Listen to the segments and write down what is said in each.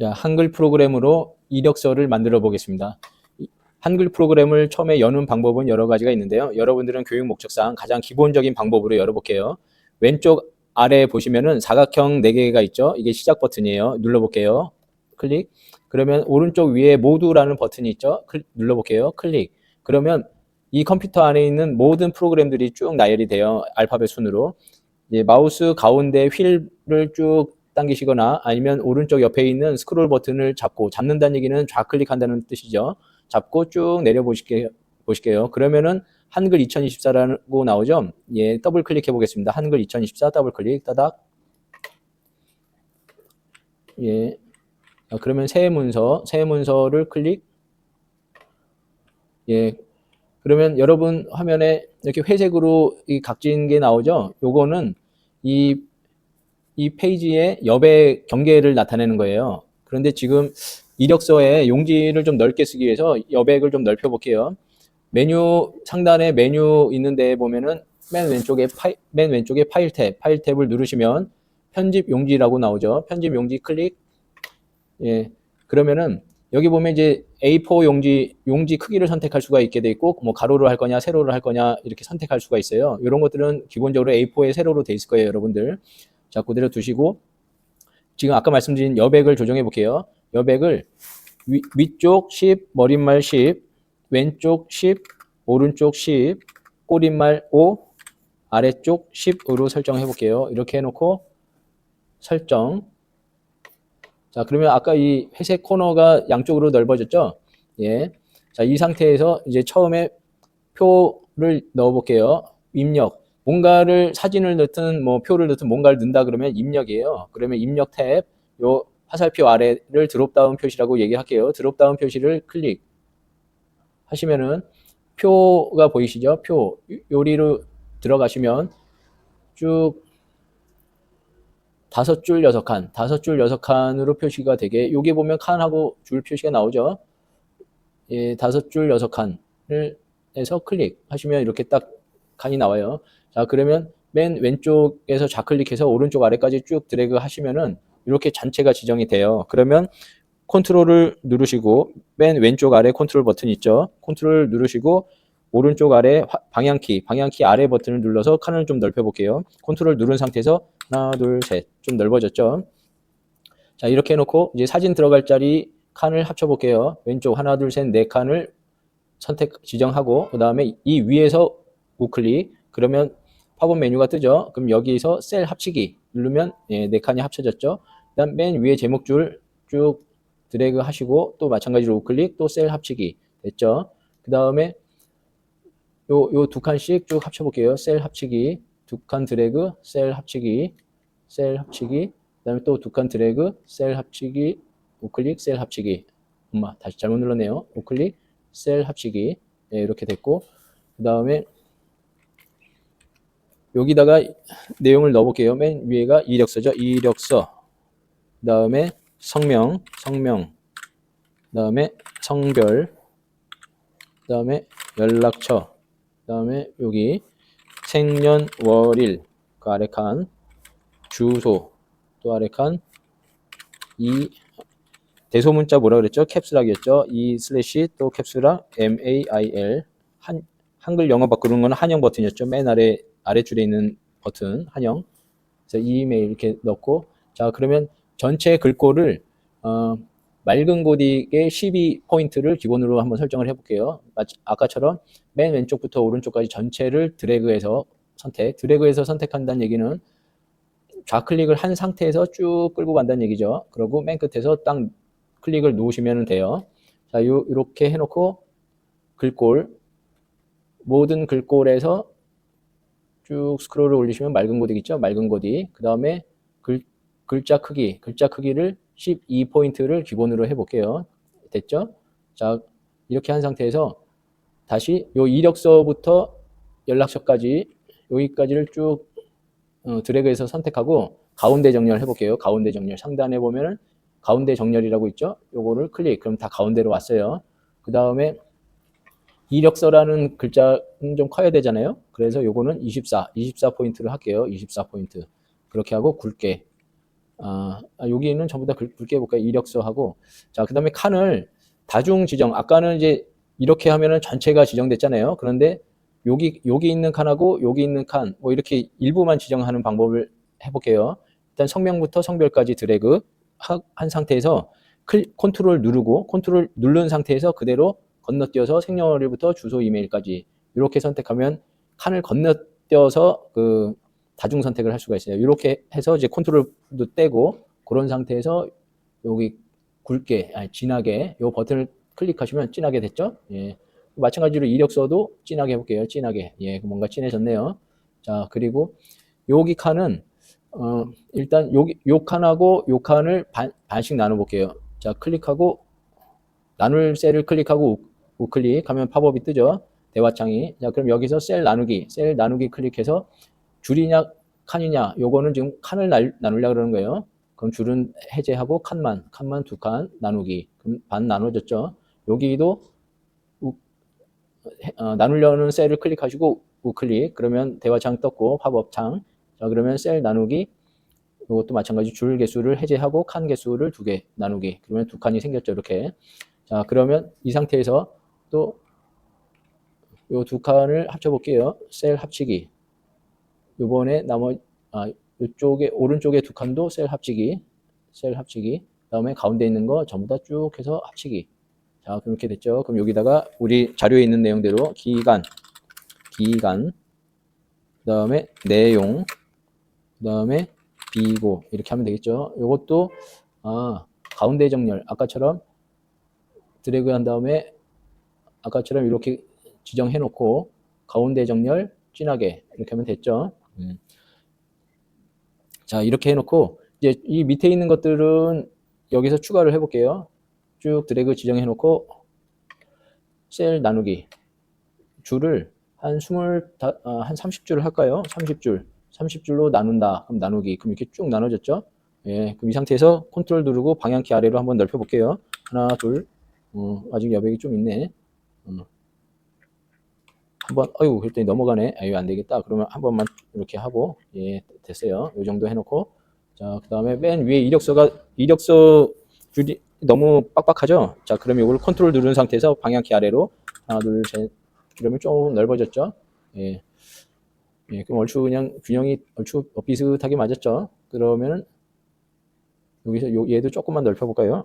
자, 한글 프로그램으로 이력서를 만들어 보겠습니다. 한글 프로그램을 처음에 여는 방법은 여러 가지가 있는데요. 여러분들은 교육 목적상 가장 기본적인 방법으로 열어볼게요. 왼쪽 아래에 보시면은 사각형 4개가 있죠. 이게 시작 버튼이에요. 눌러볼게요. 클릭. 그러면 오른쪽 위에 모두라는 버튼이 있죠. 눌러볼게요. 클릭. 그러면 이 컴퓨터 안에 있는 모든 프로그램들이 쭉 나열이 돼요. 알파벳 순으로. 이제 마우스 가운데 휠을 쭉 당기시거나 아니면 오른쪽 옆에 있는 스크롤 버튼을 잡는다는 얘기는 좌클릭한다는 뜻이죠. 잡고 쭉 보실게요. 그러면은 한글 2024라고 나오죠. 예, 더블 클릭해 보겠습니다. 한글 2024 더블 클릭 따닥. 예. 그러면 새 문서를 클릭. 예. 그러면 여러분 화면에 이렇게 회색으로 이 각진 게 나오죠. 요거는 이 페이지의 여백 경계를 나타내는 거예요. 그런데 지금 이력서에 용지를 좀 넓게 쓰기 위해서 여백을 좀 넓혀 볼게요. 메뉴 상단에 메뉴 있는 데 보면은 맨 왼쪽에 파일 탭을 누르시면 편집 용지라고 나오죠. 편집 용지 클릭. 예. 그러면은 여기 보면 이제 A4 용지 크기를 선택할 수가 있게 돼 있고, 뭐 가로로 할 거냐, 세로로 할 거냐 이렇게 선택할 수가 있어요. 이런 것들은 기본적으로 A4에 세로로 돼 있을 거예요, 여러분들. 자, 그대로 두시고 지금 아까 말씀드린 여백을 조정해 볼게요. 여백을 위쪽 10, 머릿말 10, 왼쪽 10, 오른쪽 10, 꼬릿말 5, 아래쪽 10으로 설정해 볼게요. 이렇게 해놓고 설정. 자, 그러면 아까 이 회색 코너가 양쪽으로 넓어졌죠? 예. 자, 이 상태에서 이제 처음에 표를 넣어 볼게요. 입력. 뭔가를 사진을 넣든 뭐 표를 넣든 뭔가를 넣는다 그러면 입력이에요. 그러면 입력 탭, 요 화살표 아래를 드롭다운 표시라고 얘기할게요. 드롭다운 표시를 클릭 하시면은 표가 보이시죠? 표. 요리로 들어가시면 쭉 5줄 6칸으로 표시가 되게, 여기 보면 칸하고 줄 표시가 나오죠. 예, 5줄 6칸을 해서 클릭하시면 이렇게 딱 칸이 나와요. 자, 그러면 맨 왼쪽에서 좌클릭해서 오른쪽 아래까지 쭉 드래그 하시면은 이렇게 전체가 지정이 돼요. 그러면 컨트롤을 누르시고 맨 왼쪽 아래 컨트롤 버튼 있죠. 컨트롤 누르시고 오른쪽 아래 방향키 아래 버튼을 눌러서 칸을 좀 넓혀 볼게요. 컨트롤 누른 상태에서 하나, 둘, 셋 좀 넓어졌죠. 자, 이렇게 해놓고 이제 사진 들어갈 자리 칸을 합쳐 볼게요. 왼쪽 하나, 둘, 셋, 네 칸을 지정하고 그 다음에 이 위에서 우클릭. 그러면 팝업 메뉴가 뜨죠. 그럼 여기서 셀 합치기 누르면 예, 네 칸이 합쳐졌죠. 그다음 맨 위에 제목줄 쭉 드래그 하시고 또 마찬가지로 우클릭 또 셀 합치기 됐죠. 그 다음에 요 2칸씩 쭉 합쳐 볼게요. 셀 합치기 2칸 드래그 셀 합치기 그 다음에 또 2칸 드래그 셀 합치기 우클릭 셀 합치기. 엄마 다시 잘못 눌렀네요. 우클릭 셀 합치기. 네, 이렇게 됐고 그 다음에 여기다가 내용을 넣어 볼게요. 맨 위에가 이력서죠. 이력서. 그 다음에 성명, 그 다음에 성별, 그 다음에 연락처, 그 다음에 여기 생년월일, 그 아래 칸, 주소, 또 아래 칸, 이 대소문자 뭐라 그랬죠? 캡슐락이었죠. 이 슬래시 또 캡슐락 MAIL 한글 영어 바꾸는 거는 한영 버튼이었죠. 맨 아래줄에 있는 버튼 한영. 그래서 이메일 이렇게 넣고 자, 그러면 전체 글꼴을 맑은 고딕의 12포인트를 기본으로 한번 설정을 해볼게요. 아까처럼 맨 왼쪽부터 오른쪽까지 전체를 드래그해서 선택한다는 얘기는 좌클릭을 한 상태에서 쭉 끌고 간다는 얘기죠. 그리고 맨 끝에서 딱 클릭을 누우시면 돼요. 자, 이렇게 해놓고 모든 글꼴에서 쭉 스크롤을 올리시면 맑은 고딕 있죠? 맑은 고딕. 그 다음에 글자 크기를 12포인트를 기본으로 해볼게요. 됐죠? 자, 이렇게 한 상태에서 다시 요 이력서부터 연락처까지 여기까지를 쭉 드래그해서 선택하고 가운데 정렬 해볼게요. 가운데 정렬 상단에 보면은 가운데 정렬이라고 있죠? 요거를 클릭. 그럼 다 가운데로 왔어요. 그 다음에 이력서라는 글자는 좀 커야 되잖아요. 그래서 요거는 24포인트로 할게요. 24포인트. 그렇게 하고 굵게 여기는 전부 다 굵게 해볼까요? 이력서하고. 자, 그 다음에 칸을 다중 지정. 아까는 이제 이렇게 하면은 전체가 지정됐잖아요. 그런데 여기 있는 칸하고 여기 있는 칸, 뭐 이렇게 일부만 지정하는 방법을 해볼게요. 일단 성명부터 성별까지 드래그 한 상태에서 컨트롤 누르고, 컨트롤 누른 상태에서 그대로 건너뛰어서 생년월일부터 주소, 이메일까지 이렇게 선택하면 칸을 건너뛰어서 그 다중 선택을 할 수가 있어요. 이렇게 해서 이제 컨트롤도 떼고 그런 상태에서 여기 굵게, 진하게 이 버튼을 클릭하시면 진하게 됐죠? 예. 마찬가지로 이력서도 진하게 해볼게요. 진하게. 예, 뭔가 진해졌네요. 자, 그리고 여기 칸은 일단 요 칸하고 요 칸을 반씩 나눠 볼게요. 자, 클릭하고 나눌 셀을 클릭하고 우클릭 하면 팝업이 뜨죠. 대화창이. 자, 그럼 여기서 셀 나누기 클릭해서 줄이냐 칸이냐, 요거는 지금 칸을 나누려고 그러는 거예요. 그럼 줄은 해제하고 칸만 두 칸 나누기. 그럼 반 나눠졌죠. 여기도 나누려는 셀을 클릭하시고 우클릭. 그러면 대화창 떴고 팝업창. 자, 그러면 셀 나누기. 이것도 마찬가지 줄 개수를 해제하고 칸 개수를 2개 나누기. 그러면 2칸이 생겼죠. 이렇게. 자, 그러면 이 상태에서 또 요 2칸을 합쳐 볼게요. 셀 합치기. 요번에 이쪽에 오른쪽에 2칸도 셀 합치기. 그다음에 가운데 있는 거 전부 다 쭉 해서 합치기. 자, 그렇게 됐죠. 그럼 여기다가 우리 자료에 있는 내용대로 기간, 그다음에 내용, 그다음에 비고 이렇게 하면 되겠죠. 요것도 가운데 정렬 아까처럼 드래그 한 다음에 아까처럼 이렇게 지정해 놓고 가운데 정렬 진하게 이렇게 하면 됐죠. 자, 이렇게 해놓고 이제 이 밑에 있는 것들은 여기서 추가를 해볼게요. 쭉 드래그 지정해 놓고 셀 나누기 줄을 한 30줄을 할까요? 30줄로 나눈다. 그럼 나누기. 그럼 이렇게 쭉 나눠졌죠? 예, 그럼 이 상태에서 컨트롤 누르고 방향키 아래로 한번 넓혀 볼게요. 하나, 둘. 아직 여백이 좀 있네. 한번 그랬더니 넘어가네. 안 되겠다. 그러면 한 번만 이렇게 하고, 예, 됐어요. 이 정도 해놓고. 자, 그 다음에 맨 위에 이력서 줄이 너무 빡빡하죠? 자, 그러면 이걸 컨트롤 누른 상태에서 방향키 아래로 하나, 둘, 셋. 그러면 좀 넓어졌죠? 예. 예, 그럼 얼추 그냥 균형이 얼추 비슷하게 맞았죠? 그러면은 여기서 얘도 조금만 넓혀볼까요?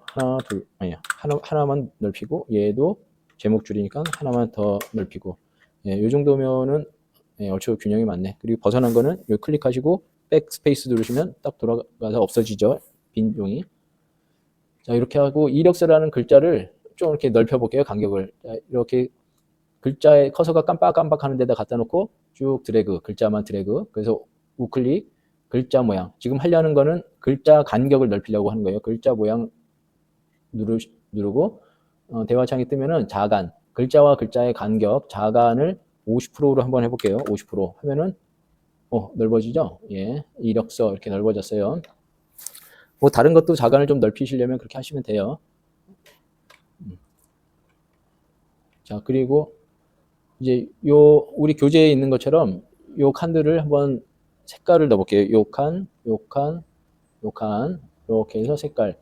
하나만 넓히고, 얘도 제목 줄이니까 하나만 더 넓히고. 예, 요 정도면은 얼추 균형이 맞네. 그리고 벗어난 거는 여기 클릭하시고 백스페이스 누르시면 딱 돌아가서 없어지죠. 빈 용이. 자, 이렇게 하고 이력서라는 글자를 좀 이렇게 넓혀볼게요. 간격을. 자, 이렇게 글자에 커서가 깜빡깜빡 하는 데다 갖다 놓고 쭉 드래그, 글자만 드래그. 그래서 우클릭, 글자 모양. 지금 하려는 거는 글자 간격을 넓히려고 하는 거예요. 글자 모양 누르고 대화창이 뜨면은 자간, 글자와 글자의 간격, 자간을 50%로 한번 해볼게요. 50% 하면은 넓어지죠? 예, 이력서 이렇게 넓어졌어요. 뭐 다른 것도 자간을 좀 넓히시려면 그렇게 하시면 돼요. 자, 그리고 이제 우리 교재에 있는 것처럼 요 칸들을 한번 색깔을 넣어볼게요. 요 칸, 이렇게 해서 색깔.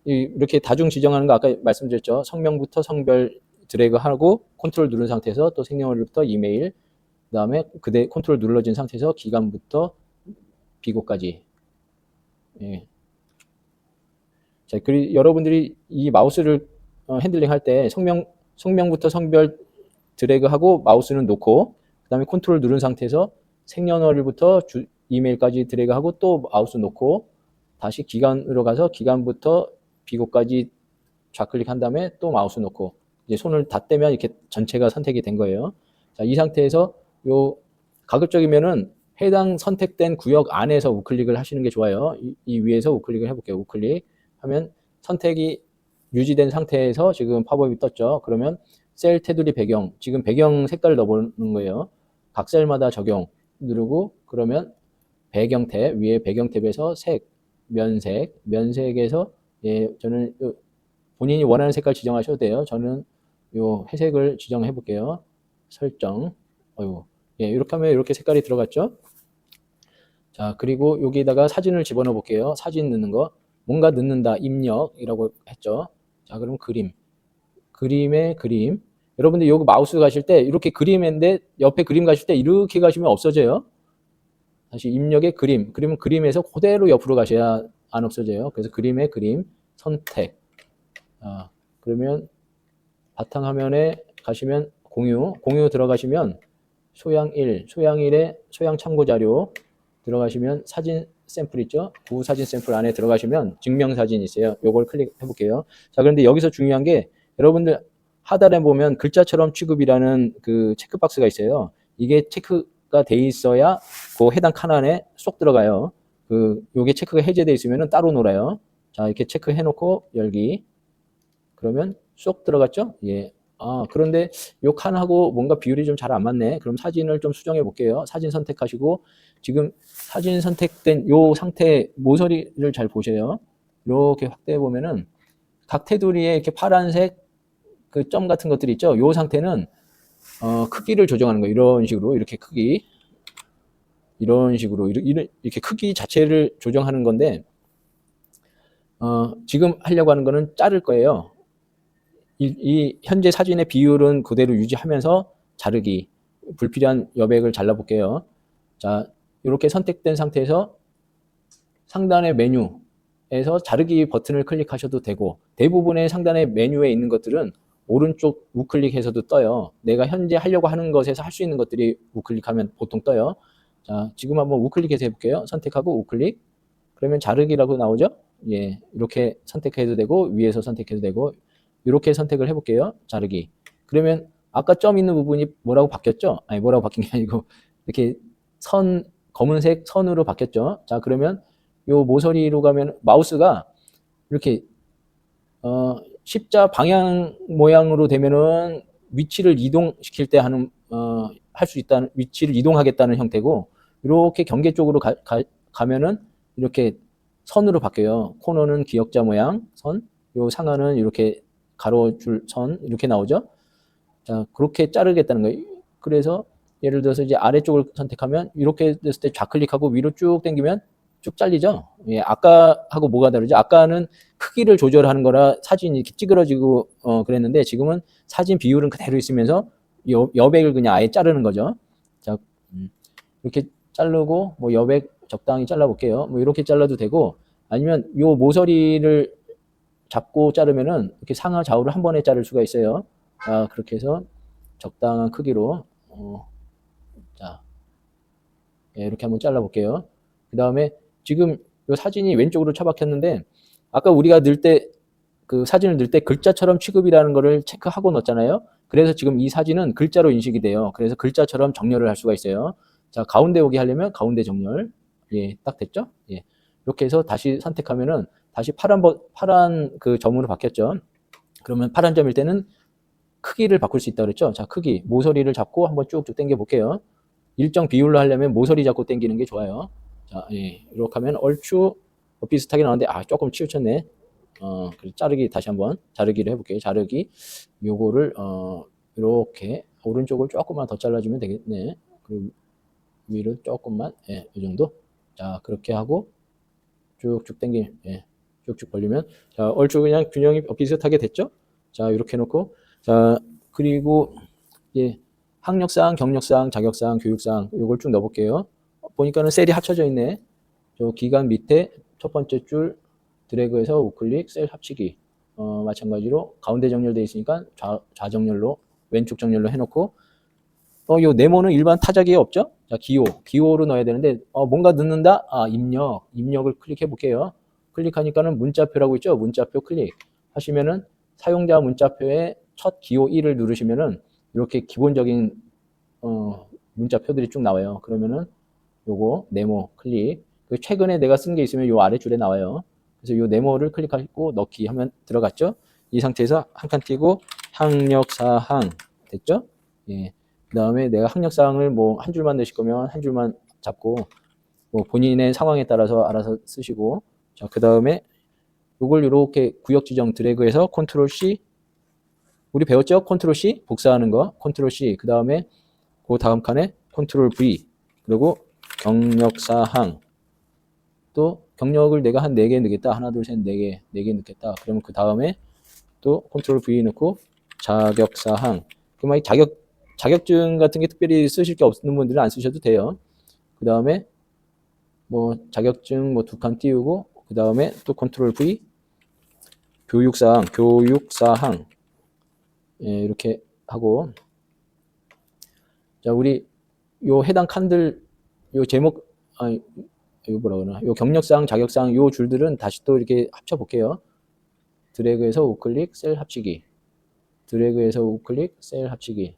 이렇게 다중 지정하는 거 아까 말씀드렸죠. 성명부터 성별 드래그하고 컨트롤 누른 상태에서 또 생년월일부터 이메일, 그 다음에 컨트롤 눌러진 상태에서 기간부터 비고까지. 예. 자, 그리고 여러분들이 이 마우스를 핸들링 할 때 성명부터 성별 드래그하고 마우스는 놓고 그 다음에 컨트롤 누른 상태에서 생년월일부터 이메일까지 드래그하고 또 마우스 놓고 다시 기간으로 가서 기간부터 비고까지 좌클릭한 다음에 또 마우스 놓고 이제 손을 다 떼면 이렇게 전체가 선택이 된 거예요. 자, 이 상태에서 가급적이면은 해당 선택된 구역 안에서 우클릭을 하시는 게 좋아요. 이 위에서 우클릭을 해볼게요. 우클릭 하면 선택이 유지된 상태에서 지금 팝업이 떴죠. 그러면 셀 테두리 배경, 지금 배경 색깔을 넣어보는 거예요. 각 셀마다 적용 누르고 그러면 배경 탭, 위에 배경 탭에서 색, 면색에서 저는 본인이 원하는 색깔 지정하셔도 돼요. 저는 요 회색을 지정해 볼게요. 설정. 이렇게 하면 이렇게 색깔이 들어갔죠. 자, 그리고 여기에다가 사진을 집어넣어 볼게요. 사진 넣는 거. 뭔가 넣는다. 입력이라고 했죠. 자, 그럼 그림의 그림. 여러분들 여기 마우스 가실 때 이렇게 그림인데 옆에 그림 가실 때 이렇게 가시면 없어져요. 다시 입력의 그림. 그러면 그림에서 그대로 옆으로 가셔야 안 없어져요. 그래서 그림의 그림 선택. 그러면 바탕화면에 가시면 공유 들어가시면 소양 1, 소양 1에 소양 참고 자료 들어가시면 사진 샘플 있죠? 구 사진 샘플 안에 들어가시면 증명사진 있어요. 요걸 클릭해 볼게요. 자, 그런데 여기서 중요한 게 여러분들 하단에 보면 글자처럼 취급이라는 그 체크박스가 있어요. 이게 체크가 돼 있어야 그 해당 칸 안에 쏙 들어가요. 요게 체크가 해제돼 있으면 따로 놀아요. 자, 이렇게 체크해 놓고 열기. 그러면 쏙 들어갔죠? 예. 그런데 요 칸하고 뭔가 비율이 좀 잘 안 맞네. 그럼 사진을 좀 수정해 볼게요. 사진 선택하시고 지금 사진 선택된 요 상태 모서리를 잘 보세요. 이렇게 확대해 보면은 각 테두리에 이렇게 파란색 그 점 같은 것들이 있죠. 요 상태는 크기를 조정하는 거예요. 이런 식으로 이렇게 크기 이런 식으로 이렇게 크기 자체를 조정하는 건데 지금 하려고 하는 거는 자를 거예요. 이 현재 사진의 비율은 그대로 유지하면서 자르기, 불필요한 여백을 잘라볼게요. 자, 이렇게 선택된 상태에서 상단의 메뉴에서 자르기 버튼을 클릭하셔도 되고 대부분의 상단의 메뉴에 있는 것들은 오른쪽 우클릭해서도 떠요. 내가 현재 하려고 하는 것에서 할 수 있는 것들이 우클릭하면 보통 떠요. 자, 지금 한번 우클릭해서 해볼게요. 선택하고 우클릭. 그러면 자르기라고 나오죠? 예, 이렇게 선택해도 되고 위에서 선택해도 되고 이렇게 선택을 해볼게요. 자르기. 그러면 아까 점 있는 부분이 뭐라고 바뀌었죠? 아니, 뭐라고 바뀐 게 아니고 이렇게 검은색 선으로 바뀌었죠. 자, 그러면 요 모서리로 가면 마우스가 이렇게 십자 방향 모양으로 되면은 위치를 이동시킬 때 하는 할 수 있다는 위치를 이동하겠다는 형태고 이렇게 경계 쪽으로 가면은 이렇게 선으로 바뀌어요. 코너는 기역자 모양 선, 요 상하는 이렇게 가로줄 선 이렇게 나오죠. 자, 그렇게 자르겠다는 거예요. 그래서 예를 들어서 이제 아래쪽을 선택하면 이렇게 됐을 때 좌클릭하고 위로 쭉 당기면 쭉 잘리죠. 예, 아까하고 뭐가 다르죠? 아까는 크기를 조절하는 거라 사진이 이렇게 찌그러지고 그랬는데 지금은 사진 비율은 그대로 있으면서 여백을 그냥 아예 자르는 거죠. 자, 이렇게 자르고 뭐 여백 적당히 잘라볼게요. 뭐 이렇게 잘라도 되고 아니면 요 모서리를 잡고 자르면은 이렇게 상하 좌우를 한 번에 자를 수가 있어요. 자, 그렇게 해서 적당한 크기로 자, 예, 이렇게 한번 잘라볼게요. 그 다음에 지금 이 사진이 왼쪽으로 처박혔는데 아까 우리가 넣을 때 그 사진을 넣을 때 글자처럼 취급이라는 거를 체크하고 넣었잖아요. 그래서 지금 이 사진은 글자로 인식이 돼요. 그래서 글자처럼 정렬을 할 수가 있어요. 자, 가운데 오게 하려면 가운데 정렬. 예, 딱 됐죠? 예. 이렇게 해서 다시 선택하면은 다시 파란 그 점으로 바뀌었죠. 그러면 파란 점일 때는 크기를 바꿀 수 있다고 그랬죠. 자, 크기 모서리를 잡고 한번 쭉쭉 당겨 볼게요. 일정 비율로 하려면 모서리 잡고 당기는 게 좋아요. 자, 예, 이렇게 하면 얼추 비슷하게 나오는데 조금 치우쳤네. 자르기 다시 한번 자르기를 해볼게요. 자르기 요거를 이렇게 오른쪽을 조금만 더 잘라주면 되겠네. 그리고 위를 조금만 이 정도. 자, 그렇게 하고 쭉쭉 당기 쭉쭉 벌리면 자, 얼추 그냥 균형이 비슷하게 됐죠. 자, 이렇게 해놓고 자, 그리고 예, 학력사항, 경력사항, 자격사항, 교육사항 요걸 쭉 넣어볼게요. 보니까는 셀이 합쳐져 있네. 저 기간 밑에 첫 번째 줄 드래그해서 우클릭 셀 합치기. 마찬가지로 가운데 정렬되어 있으니까 좌정렬로 왼쪽 정렬로 해놓고 요 네모는 일반 타자기에 없죠? 자, 기호로 넣어야 되는데 뭔가 넣는다? 입력을 클릭해 볼게요. 클릭하니까는 문자표라고 있죠? 문자표 클릭 하시면은 사용자 문자표에 첫 기호 1을 누르시면은 이렇게 기본적인 문자표들이 쭉 나와요. 그러면은 요거 네모 클릭. 최근에 내가 쓴 게 있으면 요 아래줄에 나와요. 그래서 요 네모를 클릭하고 넣기 하면 들어갔죠. 이 상태에서 한 칸 띄고 학력사항 됐죠? 예. 그 다음에 내가 학력사항을 뭐 한 줄만 넣으실 거면 한 줄만 잡고 뭐 본인의 상황에 따라서 알아서 쓰시고 자, 그 다음에 요걸 이렇게 구역 지정 드래그해서 컨트롤 C 우리 배웠죠? 컨트롤 C 복사하는 거 컨트롤 C 그 다음에 그 다음 칸에 컨트롤 V 그리고 경력사항. 또 경력을 내가 한 4개 넣겠다. 하나, 둘, 셋, 4개, 4개 넣겠다. 그러면 그 다음에 또 컨트롤 V 넣고 자격사항. 그럼 이 자격증 같은 게 특별히 쓰실 게 없는 분들은 안 쓰셔도 돼요. 그 다음에 뭐 자격증 뭐 2칸 띄우고 그 다음에 또 컨트롤 V 교육사항 예, 이렇게 하고 자 우리 요 해당 칸들 요 제목 이거 뭐라 그러나 요 경력사항 자격사항 요 줄들은 다시 또 이렇게 합쳐 볼게요. 드래그해서 우클릭 셀 합치기 드래그해서 우클릭 셀 합치기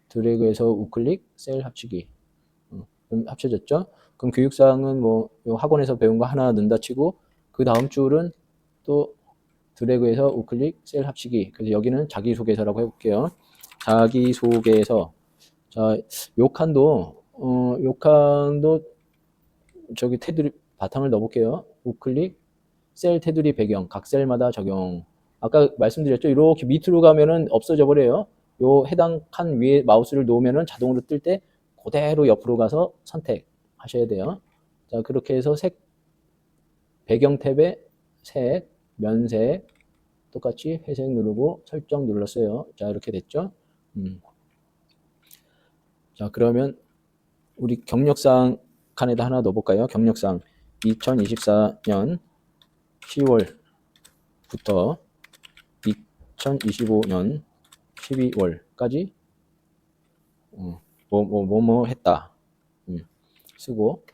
드래그해서 우클릭 셀 합치기 그럼 합쳐졌죠? 그럼 교육사항은 뭐 학원에서 배운 거 하나 넣는다 치고 그 다음 줄은 또 드래그해서 우클릭 셀 합치기. 그래서 여기는 자기소개서라고 해볼게요. 자기소개서. 자, 요 칸도 저기 테두리 바탕을 넣어볼게요. 우클릭 셀 테두리 배경 각 셀마다 적용. 아까 말씀드렸죠. 이렇게 밑으로 가면은 없어져 버려요. 요 해당 칸 위에 마우스를 놓으면은 자동으로 뜰 때 그대로 옆으로 가서 선택하셔야 돼요. 자, 그렇게 해서 색 배경 탭에 색, 면색 똑같이 회색 누르고 설정 눌렀어요. 자, 이렇게 됐죠? 자, 그러면 우리 경력사항 칸에다 하나 넣어볼까요? 경력사항 2024년 10월부터 2025년 12월까지 뭐 했다. 쓰고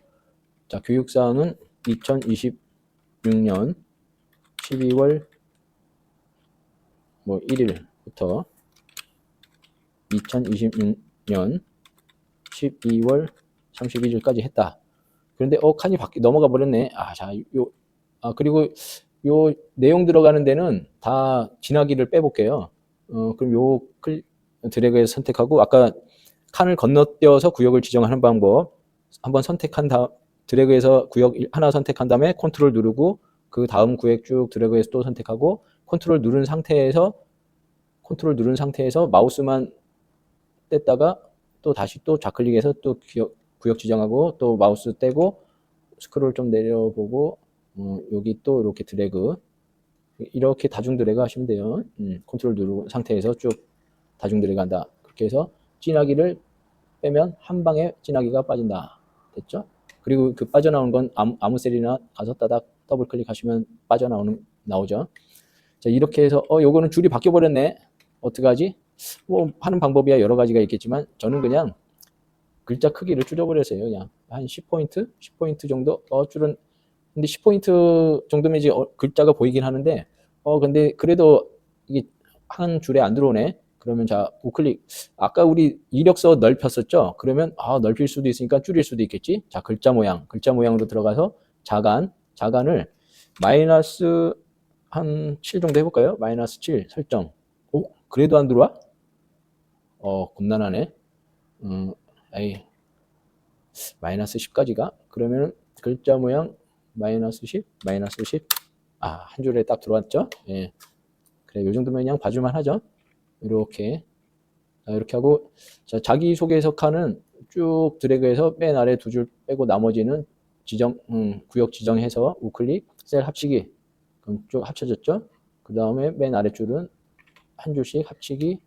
자, 교육사항은 2026년 12월 뭐 1일부터 2026년 12월 31일까지 했다. 그런데 칸이 넘어가 버렸네. 그리고 요 내용 들어가는 데는 다 지나기를 빼볼게요. 그럼 요 드래그해서 선택하고 아까 칸을 건너뛰어서 구역을 지정하는 방법 한번 선택한 다음 드래그해서 구역 하나 선택한 다음에 컨트롤 누르고 그 다음 구역 쭉 드래그해서 또 선택하고 컨트롤 누른 상태에서 마우스만 뗐다가 또 다시 또 좌클릭해서 또 구역 지정하고 또 마우스 떼고 스크롤 좀 내려보고 여기 또 이렇게 드래그 이렇게 다중 드래그 하시면 돼요. 컨트롤 누르고 상태에서 쭉 다중 드래그 한다. 그렇게 해서 진하기를 빼면 한 방에 진하기가 빠진다. 됐죠? 그리고 그 빠져나오는 건 아무 셀이나 가서 따닥 더블 클릭하시면 나오죠. 자, 이렇게 해서 요거는 줄이 바뀌어 버렸네. 어떡하지? 뭐 하는 방법이야 여러 가지가 있겠지만 저는 그냥 글자 크기를 줄여버렸어요. 그냥 한 10포인트 정도 줄은 근데 10포인트 정도면 이제 글자가 보이긴 하는데 근데 그래도 이게 한 줄에 안 들어오네. 그러면 자 우클릭 아까 우리 이력서 넓혔었죠. 그러면 넓힐 수도 있으니까 줄일 수도 있겠지. 자 글자 모양으로 들어가서 자간을 마이너스 한 7 정도 해볼까요? 마이너스 7 설정. 그래도 안 들어와? 곤란하네. 마이너스 10까지가? 그러면 글자 모양 마이너스 10, 한 줄에 딱 들어왔죠? 예. 그래, 요 정도면 그냥 봐줄만 하죠? 이렇게 하고, 자, 자기소개서 칸은 쭉 드래그해서 맨 아래 2줄 빼고 나머지는 구역 지정해서 우클릭, 셀 합치기. 그럼 쭉 합쳐졌죠? 그 다음에 맨 아래 줄은 한 줄씩 합치기.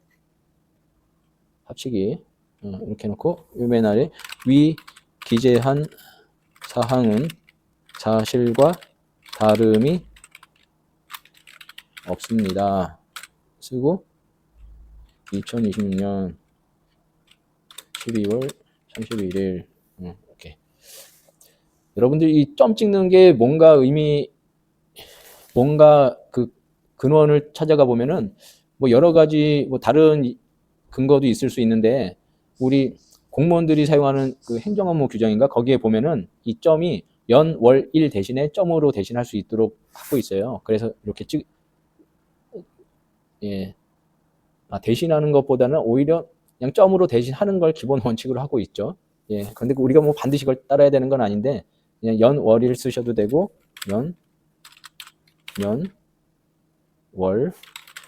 이렇게 해놓고, 요 맨 아래 위 기재한 사항은 사실과 다름이 없습니다. 쓰고 2026년 12월 31일 이렇게 여러분들 이 점 찍는 게 뭔가 그 근원을 찾아가 보면은 뭐 여러 가지 뭐 다른 근거도 있을 수 있는데 우리 공무원들이 사용하는 그 행정업무 규정인가 거기에 보면은 이 점이 연, 월, 일 대신에 점으로 대신할 수 있도록 하고 있어요. 그래서 이렇게 대신하는 것보다는 오히려 그냥 점으로 대신하는 걸 기본 원칙으로 하고 있죠. 예. 근데 우리가 뭐 반드시 그걸 따라야 되는 건 아닌데 그냥 연, 월일 쓰셔도 되고 연, 월,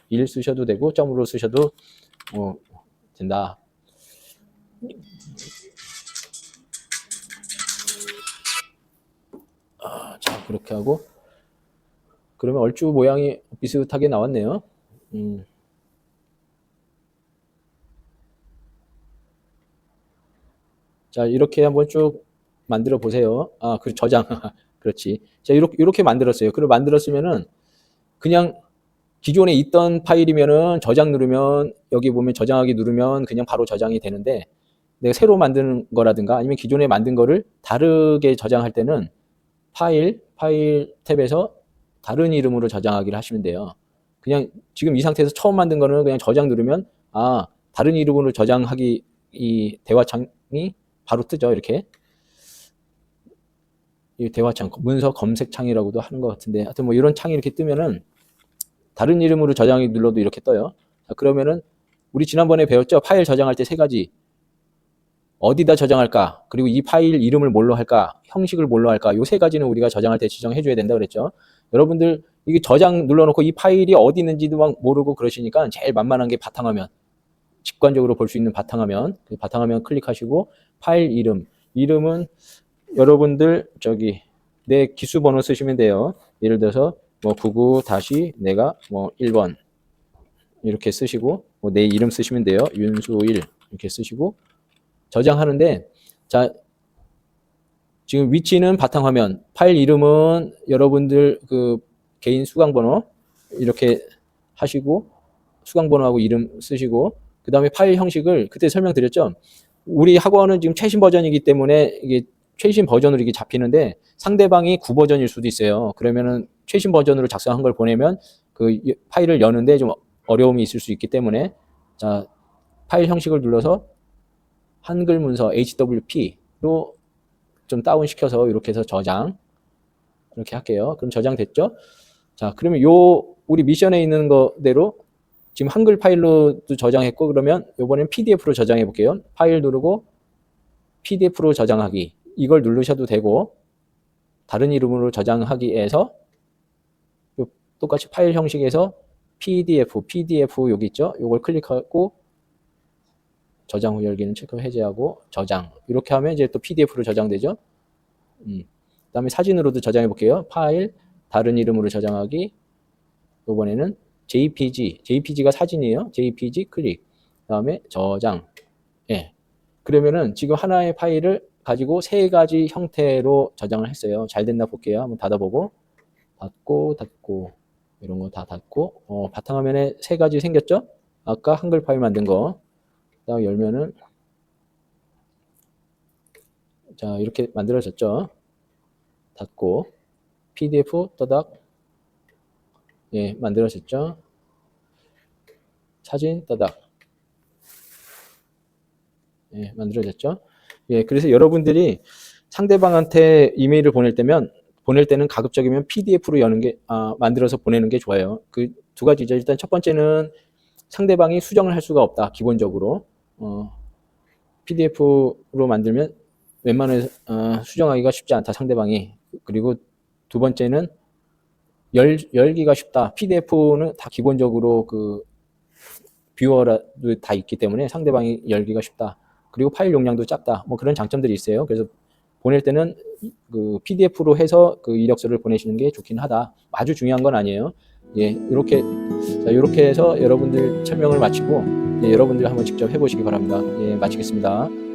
일 쓰셔도 되고 점으로 쓰셔도 된다. 자, 그렇게 하고 그러면 얼추 모양이 비슷하게 나왔네요. 자, 이렇게 한번 쭉 만들어 보세요. 그 저장. 그렇지. 자, 이렇게 만들었어요. 그리고 만들었으면은 그냥 기존에 있던 파일이면은 저장 누르면 여기 보면 저장하기 누르면 그냥 바로 저장이 되는데 내가 새로 만드는 거라든가 아니면 기존에 만든 거를 다르게 저장할 때는 파일 탭에서 다른 이름으로 저장하기를 하시면 돼요. 그냥 지금 이 상태에서 처음 만든 거는 그냥 저장 누르면 다른 이름으로 저장하기 이 대화창이 바로 뜨죠. 이렇게 이 대화창 문서 검색 창이라고도 하는 것 같은데 하여튼 뭐 이런 창이 이렇게 뜨면은 다른 이름으로 저장이 눌러도 이렇게 떠요. 자, 그러면은 우리 지난번에 배웠죠. 파일 저장할 때 세 가지. 어디다 저장할까? 그리고 이 파일 이름을 뭘로 할까? 형식을 뭘로 할까? 요 세 가지는 우리가 저장할 때 지정해 줘야 된다 그랬죠. 여러분들 이게 저장 눌러놓고 이 파일이 어디 있는지도 막 모르고 그러시니까 제일 만만한 게 바탕화면. 직관적으로 볼 수 있는 바탕화면. 그 바탕화면 클릭하시고 파일 이름은 여러분들 저기 내 기수 번호 쓰시면 돼요. 예를 들어서 뭐 99 다시 내가 뭐 1번 이렇게 쓰시고 뭐 내 이름 쓰시면 돼요. 윤수일 이렇게 쓰시고 저장하는데 자 지금 위치는 바탕화면, 파일 이름은 여러분들 그 개인 수강번호 이렇게 하시고 수강번호하고 이름 쓰시고 그 다음에 파일 형식을 그때 설명드렸죠. 우리 학원은 지금 최신 버전이기 때문에 이게 최신 버전으로 이게 잡히는데 상대방이 9버전일 수도 있어요. 그러면은 최신 버전으로 작성한 걸 보내면 그 파일을 여는데 좀 어려움이 있을 수 있기 때문에 자 파일 형식을 눌러서 한글 문서 HWP로 좀 다운시켜서 이렇게 해서 저장 이렇게 할게요. 그럼 저장됐죠? 자, 그러면 우리 미션에 있는 거대로 지금 한글 파일로도 저장했고 그러면 이번엔 PDF로 저장해 볼게요. 파일 누르고 PDF로 저장하기 이걸 누르셔도 되고 다른 이름으로 저장하기에서 똑같이 파일 형식에서 PDF 여기 있죠? 이걸 클릭하고 저장 후 열기는 체크 해제하고 저장 이렇게 하면 이제 또 PDF로 저장되죠. 그다음에 사진으로도 저장해 볼게요. 파일 다른 이름으로 저장하기 이번에는 JPG가 사진이에요. JPG 클릭 그다음에 저장 그러면은 지금 하나의 파일을 가지고 세 가지 형태로 저장을 했어요. 잘 됐나 볼게요. 한번 닫아보고 닫고 이런 거 다 닫고 바탕화면에 세 가지 생겼죠? 아까 한글 파일 만든 거 그다음 열면은 자 이렇게 만들어졌죠. 닫고 PDF 떠닥 만들어졌죠. 사진 떠닥 만들어졌죠. 그래서 여러분들이 상대방한테 이메일을 보낼 때는 가급적이면 PDF로 여는 게 만들어서 보내는 게 좋아요. 그 두 가지죠. 일단 첫 번째는 상대방이 수정을 할 수가 없다. 기본적으로 PDF로 만들면 웬만해서 수정하기가 쉽지 않다. 상대방이. 그리고 두 번째는 열기가 쉽다. PDF는 다 기본적으로 그 뷰어라도 다 있기 때문에 상대방이 열기가 쉽다. 그리고 파일 용량도 작다. 뭐 그런 장점들이 있어요. 그래서 보낼 때는 그 PDF로 해서 그 이력서를 보내시는 게 좋긴 하다. 아주 중요한 건 아니에요. 이렇게 해서 여러분들 설명을 마치고 여러분들 한번 직접 해보시기 바랍니다. 마치겠습니다.